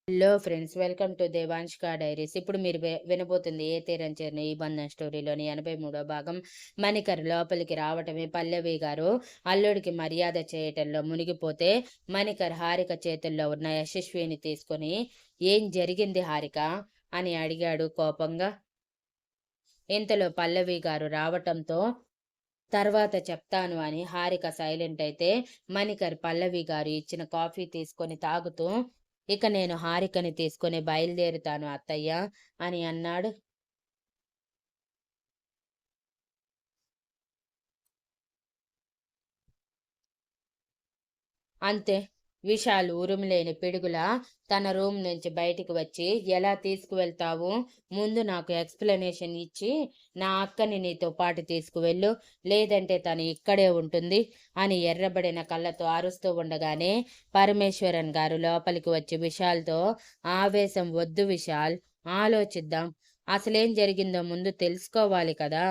Hello friends, welcome to దేవాంష్క diaries. ఇప్పుడు మీరు వినబోతుంది ఏ తీరం చేరిన ఈ బంధం స్టోరీలోని 83వ భాగం. మణికర్ లోపలికి రావటమే పల్లవి గారు అల్లుడికి మర్యాద చేయటంలో మునిగిపోతే మణికర్ హారిక చేతుల్లో ఉన్న యశస్విని తీసుకొని, ఏం జరిగింది హారిక అని అడిగాడు కోపంగా. ఇంతలో పల్లవి గారు రావటంతో తర్వాత చెప్తాను అని హారిక సైలెంట్ అయితే మణికర్ పల్లవి గారు ఇచ్చిన కాఫీ తీసుకొని తాగుతూ, ఇక నేను హారికని తీసుకొని బయలుదేరుతాను అత్తయ్య అని అన్నాడు. అంతే. విశాల్ ఉరుములేని పిడుగులా తన రూమ్ నుంచి బయటికి వచ్చి, ఎలా తీసుకువెళ్తావు? ముందు నాకు ఎక్స్ప్లెనేషన్ ఇచ్చి నా అక్కని నీతో పాటు తీసుకువెళ్ళు, లేదంటే తను ఇక్కడే ఉంటుంది అని ఎర్రబడిన కళ్ళతో అరుస్తూ ఉండగానే పరమేశ్వరన్ గారు లోపలికి వచ్చి విశాల్తో, ఆవేశం వద్దు విశాల్, ఆలోచిద్దాం, అసలేం జరిగిందో ముందు తెలుసుకోవాలి కదా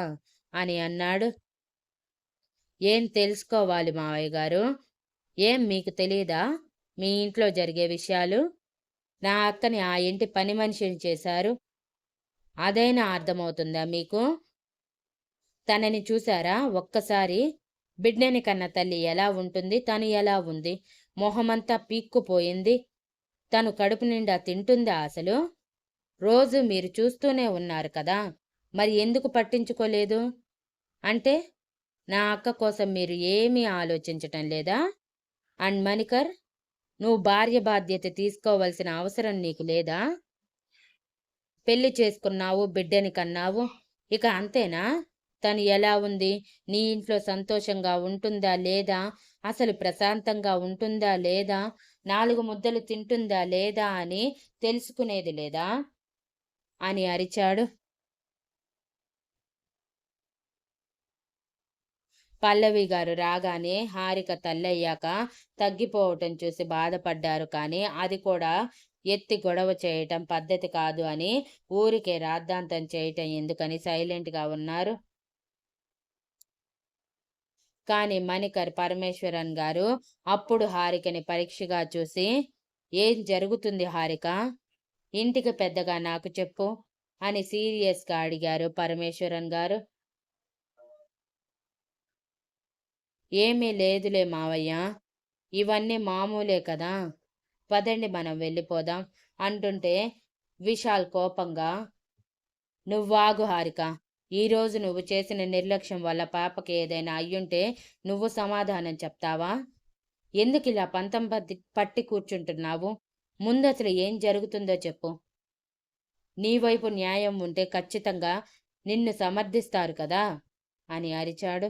అని అన్నాడు. ఏం తెలుసుకోవాలి మావయ్య గారు? ఏం మీకు తెలీదా మీ ఇంట్లో జరిగే విషయాలు? నా అక్కని ఆ ఇంటి పని మనిషిని చేశారు. అదైనా అర్థమవుతుందా మీకు? తనని చూశారా ఒక్కసారి? బిడ్డని కన్న తల్లి ఎలా ఉంటుంది, తను ఎలా ఉంది? మొహమంతా పీక్కుపోయింది. తను కడుపు నిండా తింటుందా అసలు? రోజు మీరు చూస్తూనే ఉన్నారు కదా, మరి ఎందుకు పట్టించుకోలేదు? అంటే నా అక్క కోసం మీరు ఏమీ ఆలోచించటం లేదా? అండ్ మణికర్, నువ్వు భార్య బాధ్యత తీసుకోవలసిన అవసరం నీకు లేదా? పెళ్లి చేసుకున్నావు, బిడ్డని కన్నావు, ఇక అంతేనా? తను ఎలా ఉంది? నీ ఇంట్లో సంతోషంగా ఉంటుందా లేదా? అసలు ప్రశాంతంగా ఉంటుందా లేదా? 4 ముద్దలు తింటుందా లేదా అని తెలుసుకునేది లేదా అని అరిచాడు. పల్లవి గారు రాగానే హారిక తల్లయ్యాక తగ్గిపోవటం చూసి బాధపడ్డారు. కానీ అది కూడా ఎత్తి గొడవ చేయటం పద్ధతి కాదు అని, ఊరికే రాద్ధాంతం చేయటం ఎందుకని సైలెంట్గా ఉన్నారు. కానీ మణికర్ పరమేశ్వరన్ గారు అప్పుడు హారికని పరీక్షగా చూసి, ఏం జరుగుతుంది హారిక? ఇంటికి పెద్దగా నాకు చెప్పు అని సీరియస్గా అడిగారు పరమేశ్వరన్ గారు. ఏమీ లేదులే మావయ్య, ఇవన్నీ మామూలే కదా, పదండి మనం వెళ్ళిపోదాం అంటుంటే విశాల్ కోపంగా, నువ్వాగు హారిక, ఈరోజు నువ్వు చేసిన నిర్లక్ష్యం వల్ల పాపకి ఏదైనా అయ్యుంటే నువ్వు సమాధానం చెప్తావా? ఎందుకు ఇలా పంతం పట్టి కూర్చుంటున్నావు? ముందసలు ఏం జరుగుతుందో చెప్పు. నీ వైపు న్యాయం ఉంటే ఖచ్చితంగా నిన్ను సమర్థిస్తారు కదా అని అరిచాడు.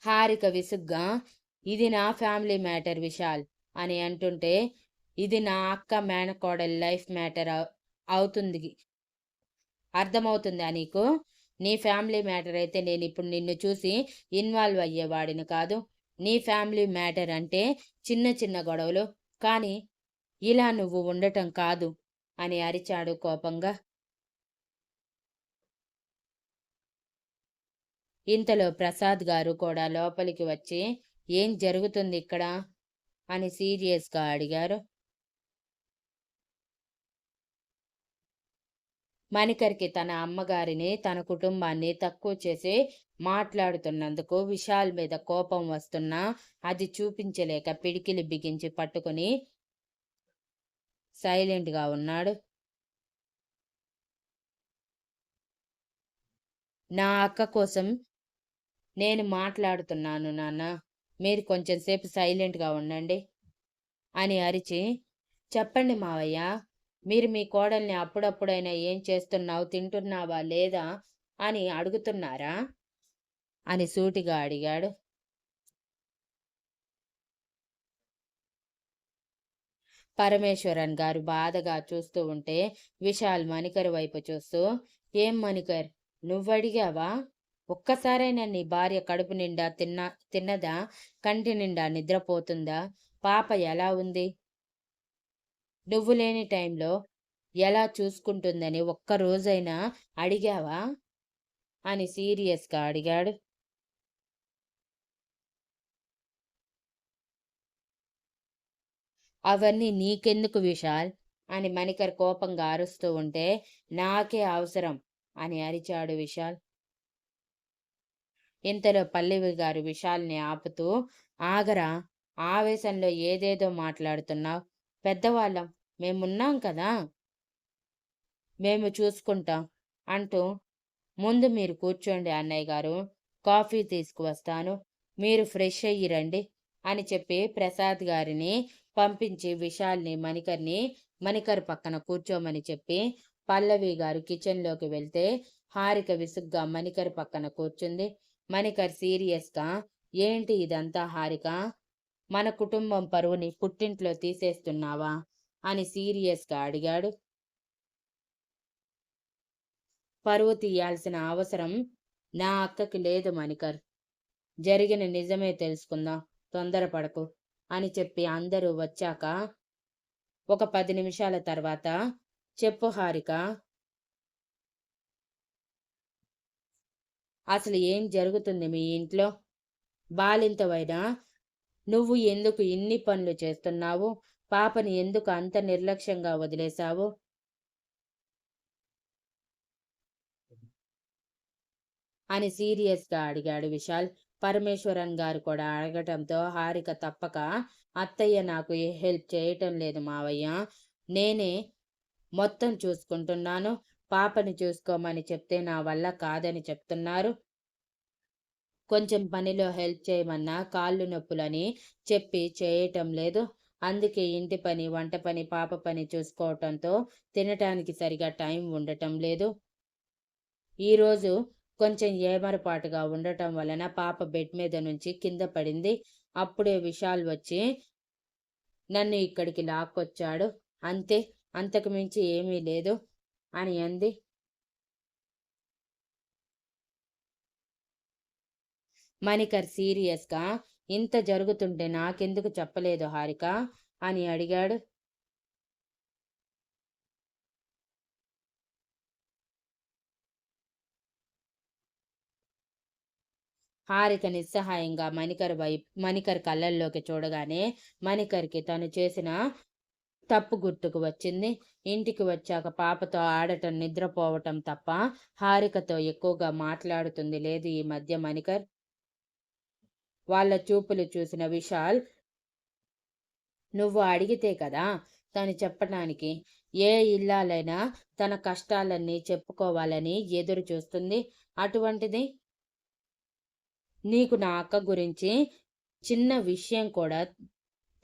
హారిక విసుగ్గా, ఇది నా ఫ్యామిలీ మ్యాటర్ విశాల్ అని అంటుంటే, ఇది నా అక్క మేనకోడలి లైఫ్ మ్యాటర్ అవుతుంది. అర్థమవుతుందా నీకు? నీ ఫ్యామిలీ మ్యాటర్ అయితే నేను ఇప్పుడు నిన్ను చూసి ఇన్వాల్వ్ అయ్యేవాడిని కాదు. నీ ఫ్యామిలీ మ్యాటర్ అంటే చిన్న చిన్న గొడవలు, కానీ ఇలా నువ్వు ఉండటం కాదు అని అరిచాడు కోపంగా. ఇంతలో ప్రసాద్ గారు కూడా లోపలికి వచ్చి, ఏం జరుగుతుంది ఇక్కడ అని సీరియస్గా అడిగారు. మణికర్కి తన అమ్మగారిని, తన కుటుంబాన్ని తక్కువ చేసి మాట్లాడుతున్నందుకు విశాల్ మీద కోపం వస్తున్నా అది చూపించలేక పిడికిలి బిగించి పట్టుకుని సైలెంట్గా ఉన్నాడు. నా అక్క కోసం నేను మాట్లాడుతున్నాను నాన్న, మీరు కొంచెం సేపు సైలెంట్గా ఉండండి అని అరిచి, చెప్పండి మావయ్య, మీరు మీ కోడల్ని అప్పుడప్పుడైనా ఏం చేస్తున్నావు, తింటున్నావా లేదా అని అడుగుతున్నారా అని సూటిగా అడిగాడు. పరమేశ్వరన్ గారు బాధగా చూస్తూ ఉంటే విశాల్ మణికర్ వైపు చూస్తూ, ఏం మణికర్, నువ్వడిగావా? ఒక్కసారైనా నీ భార్య కడుపు నిండా తిన్నదా? కంటి నిండా నిద్రపోతుందా? పాప ఎలా ఉంది? నువ్వు లేని టైంలో ఎలా చూసుకుంటుందని ఒక్కరోజైనా అడిగావా అని సీరియస్గా అడిగాడు. అవన్నీ నీకెందుకు విశాల్ అని మణికర్ కోపంగా అరుస్తూ ఉంటే, నాకే అవసరం అని అరిచాడు విశాల్. ఇంతలో పల్లవి గారు విశాల్ని ఆపుతూ, ఆగరా, ఆవేశంలో ఏదేదో మాట్లాడుతున్నావు. పెద్దవాళ్ళం, మేమున్నాం కదా, మేము చూసుకుంటాం అంటూ, ముందు మీరు కూర్చోండి అన్నయ్య గారు, కాఫీ తీసుకువస్తాను, మీరు ఫ్రెష్ అయ్యి రండి అని చెప్పి ప్రసాద్ గారిని పంపించి విశాల్ని మణికర్ పక్కన కూర్చోమని చెప్పి పల్లవి గారు కిచెన్లోకి వెళ్తే హారిక విసుగ్గా మణికర్ పక్కన కూర్చుంది. మణికర్ సీరియస్గా, ఏంటి ఇదంతా హారిక, మన కుటుంబం పరువుని పుట్టింట్లో తీసేస్తున్నావా అని సీరియస్గా అడిగాడు. పరువు తీయాల్సిన అవసరం నా అక్కకి లేదు మణికర్, జరిగిన నిజమే తెలుసుకుందాం, తొందరపడకు అని చెప్పి అందరూ వచ్చాక ఒక 10 నిమిషాల తర్వాత, చెప్పు హారిక, అసలు ఏం జరుగుతుంది మీ ఇంట్లో? బాలింతవైనా నువ్వు ఎందుకు ఇన్ని పనులు చేస్తున్నావు? పాపని ఎందుకు అంత నిర్లక్ష్యంగా వదిలేశావు అని సీరియస్గా అడిగాడు విశాల్. పరమేశ్వరన్ గారు కూడా అడగటంతో హారిక తప్పక, అత్తయ్య నాకు ఏ హెల్ప్ చేయటం లేదు మావయ్య, నేనే మొత్తం చూసుకుంటున్నాను, పాపని చూసుకోమని చెప్తే నా వల్ల కాదని చెప్తున్నారు, కొంచెం పనిలో హెల్ప్ చేయమన్నా కాళ్ళు నొప్పులని చెప్పి చేయటం లేదు, అందుకే ఇంటి పని, వంట పని, పాప పని చూసుకోవటంతో తినటానికి సరిగా టైం ఉండటం లేదు. ఈరోజు కొంచెం ఏమరపాటుగా ఉండటం వలన పాప బెడ్ మీద నుంచి కింద పడింది. అప్పుడే విశాల్ వచ్చి నన్ను ఇక్కడికి లాక్కొచ్చాడు, అంతే, అంతకు మించి ఏమీ లేదు అని అంది. మణికర్ సీరియస్గా, ఇంత జరుగుతుంటే నాకెందుకు చెప్పలేదు హారిక అని అడిగాడు. హారిక నిస్సహాయంగా మణికర్ కళ్ళల్లోకి చూడగానే మణికర్కి తను చేసిన తప్పు గుర్తుకు వచ్చింది. ఇంటికి వచ్చాక పాపతో ఆడటం, నిద్రపోవటం తప్ప హారికతో ఎక్కువగా మాట్లాడుతుంది లేదు ఈ మధ్య మణికర్. వాళ్ళ చూపులు చూసిన విశాల్, నువ్వు అడిగితే కదా తను చెప్పడానికి, ఏ ఇల్లాలైనా తన కష్టాలన్నీ చెప్పుకోవాలని ఎదురు చూస్తుంది, అటువంటిది నీకు నా అక్క గురించి చిన్న విషయం కూడా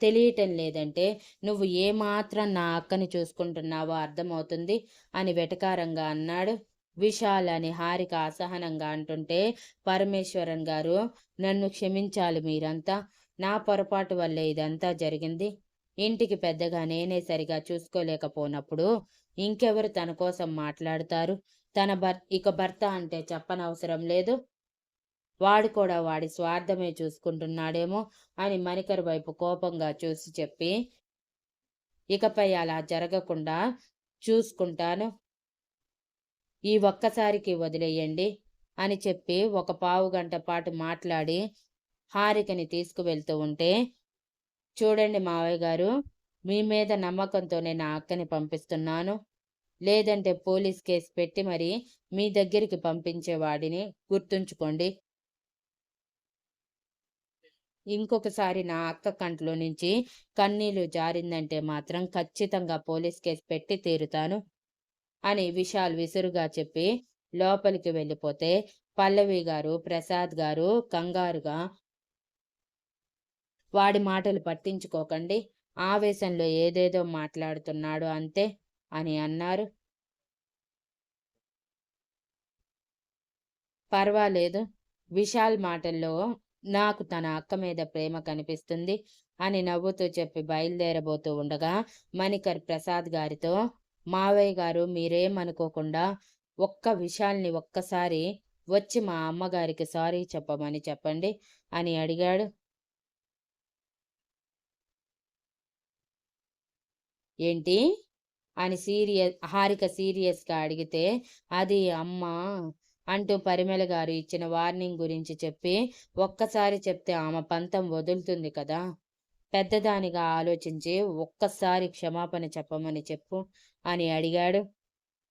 తెలియటం లేదంటే నువ్వు ఏమాత్రం నా అక్కని చూసుకుంటున్నావో అర్థమవుతుంది అని వెటకారంగా అన్నాడు విశాల్. అని హారిక అసహనంగా అంటుంటే, పరమేశ్వరన్ గారు, నన్ను క్షమించాలి మీరంతా, నా పొరపాటు వల్లే ఇదంతా జరిగింది, ఇంటికి పెద్దగా నేనే సరిగా చూసుకోలేకపోయినప్పుడు ఇంకెవరు తన కోసం మాట్లాడతారు, ఇక భర్త అంటే చెప్పనవసరం లేదు, వాడు కూడా వాడి స్వార్థమే చూసుకుంటున్నాడేమో అని మణికర్ వైపు కోపంగా చూసి చెప్పి, ఇకపై అలా జరగకుండా చూసుకుంటాను, ఈ ఒక్కసారికి వదిలేయండి అని చెప్పి ఒక పావుగంట పాటు మాట్లాడి హారికని తీసుకువెళ్తూ ఉంటే, చూడండి మావయ్య గారు, మీ మీద నమ్మకంతోనే నా అక్కని పంపిస్తున్నాను, లేదంటే పోలీస్ కేసు పెట్టి మరి మీ దగ్గరికి పంపించేవాడిని గుర్తుంచుకోండి, ఇంకొకసారి నా అక్క కంట్లో నుంచి కన్నీళ్లు జారిందంటే మాత్రం ఖచ్చితంగా పోలీస్ కేసు పెట్టి తీరుతాను అని విశాల్ విసురుగా చెప్పి లోపలికి వెళ్ళిపోతే పల్లవి గారు, ప్రసాద్ గారు కంగారుగా, వాడి మాటలు పట్టించుకోకండి, ఆవేశంలో ఏదేదో మాట్లాడుతున్నాడు అంతే అని అన్నారు. పర్వాలేదు, విశాల్ మాటల్లో నాకు తన అక్క మీద ప్రేమ కనిపిస్తుంది అని నవ్వుతూ చెప్పి బయలుదేరబోతూ ఉండగా మణికర్ ప్రసాద్ గారితో, మావయ్య గారు మీరేమనుకోకుండా ఒక్క విశాల్ని ఒక్కసారి వచ్చి మా అమ్మగారికి సారీ చెప్పమని చెప్పండి అని అడిగాడు. ఏంటి అని హారిక సీరియస్గా అడిగితే, అది అమ్మా అంటూ పరిమళ గారు ఇచ్చిన వార్నింగ్ గురించి చెప్పి, ఒక్కసారి చెప్తే ఆమె పంతం వదులుతుంది కదా పెద్దదానిగా ఆలోచించి ఒక్కసారి క్షమాపణ చెప్పమని చెప్పు అని అడిగాడు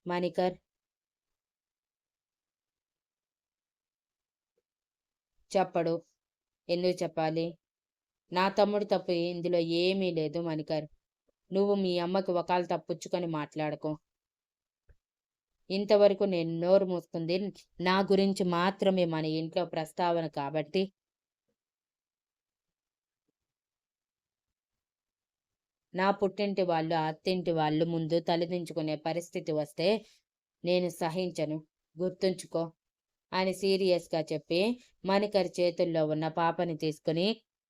మణికర్. చెప్పడు. ఎందుకు చెప్పాలి? నా తమ్ముడు తప్పు ఇందులో ఏమీ లేదు మణికర్. నువ్వు మీ అమ్మకి వకాలు తప్పుచ్చుకొని మాట్లాడకు. ఇంతవరకు నేను నోరు మూసుకుంది నా గురించి మాత్రమే మన ఇంట్లో ప్రస్తావన కాబట్టి. నా పుట్టింటి వాళ్ళు అత్తింటి వాళ్ళు ముందు తలదించుకునే పరిస్థితి వస్తే నేను సహించను, గుర్తుంచుకో అని సీరియస్గా చెప్పి మణికర్ చేతుల్లో ఉన్న పాపని తీసుకుని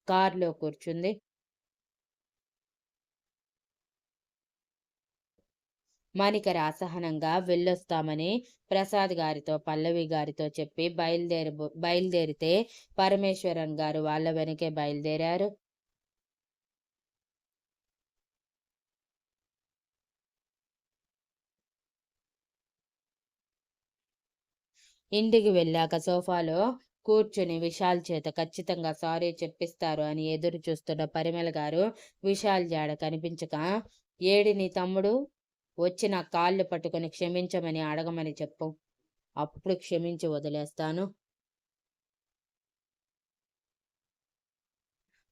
కారులో కూర్చుంది. మణికర్ అసహనంగా వెళ్ళొస్తామని ప్రసాద్ గారితో పల్లవి గారితో చెప్పి బయలుదేరితే పరమేశ్వరన్ గారు వాళ్ళ వెనకే బయలుదేరారు. ఇంటికి వెళ్ళాక సోఫాలో కూర్చుని విశాల్ చేత ఖచ్చితంగా సారీ చెప్పిస్తారు అని ఎదురు చూస్తున్న పరిమళ గారు విశాల్ జాడ కనిపించక, ఏడి నీ తమ్ముడు, వచ్చి నా కాళ్ళు పట్టుకొని క్షమించమని అడగమని చెప్పు, అప్పుడు క్షమించి వదిలేస్తాను,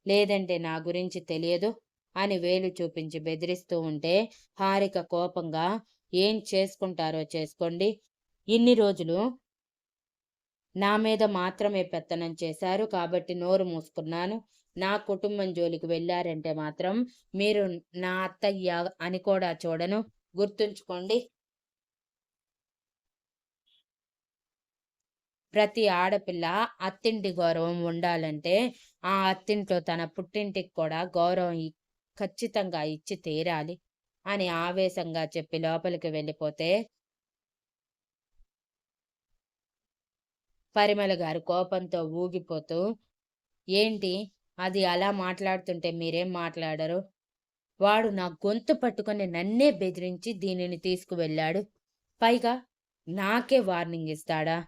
లేదంటే నా గురించి తెలియదు అని వేలు చూపించి బెదిరిస్తూ ఉంటే హారిక కోపంగా, ఏం చేసుకుంటారో చేసుకోండి, ఇన్ని రోజులు నా మీద మాత్రమే పెత్తనం చేశారు కాబట్టి నోరు మూసుకున్నాను, నా కుటుంబం జోలికి వెళ్ళారంటే మాత్రం మీరు నా అత్తయ్య అని కూడా చూడను, గుర్తుంచుకోండి. ప్రతి ఆడపిల్ల అత్తింటి గౌరవం ఉండాలంటే ఆ అత్తింట్లో తన పుట్టింటికి కూడా గౌరవం ఖచ్చితంగా ఇచ్చి తీరాలి అని ఆవేశంగా చెప్పి లోపలికి వెళ్ళిపోతే పరిమళ గారు కోపంతో ఊగిపోతూ, ఏంటి అది అలా మాట్లాడుతుంటే మీరేం మాట్లాడరు, వాడు నా గొంతు పట్టుకొని నన్నే బెదిరించి దీనిని తీసుకువెళ్ళాడు, పైగా నాకే వార్నింగ్ ఇస్తాడా,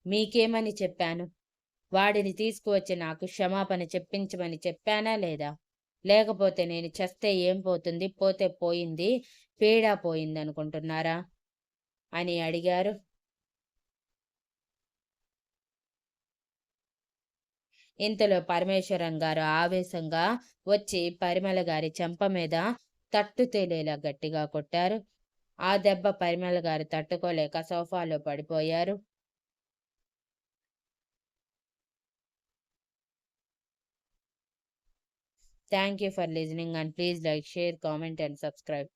మీకేమని చెప్పాను, వాడిని తీసుకువచ్చి నాకు క్షమాపణ చెప్పించమని చెప్పానా లేదా, లేకపోతే నేను చస్తే ఏం పోతుంది, పోతే పోయింది, పీడా పోయింది అనుకుంటున్నారా అని అడిగారు. ఇంతలో పరమేశ్వరన్ గారు ఆవేశంగా వచ్చి పరిమళ గారి చెంప మీద తట్టు తేలేలా గట్టిగా కొట్టారు. ఆ దెబ్బ పరిమళ గారు తట్టుకోలేక సోఫాలో పడిపోయారు. Thank you for listening and please like, share, comment and subscribe.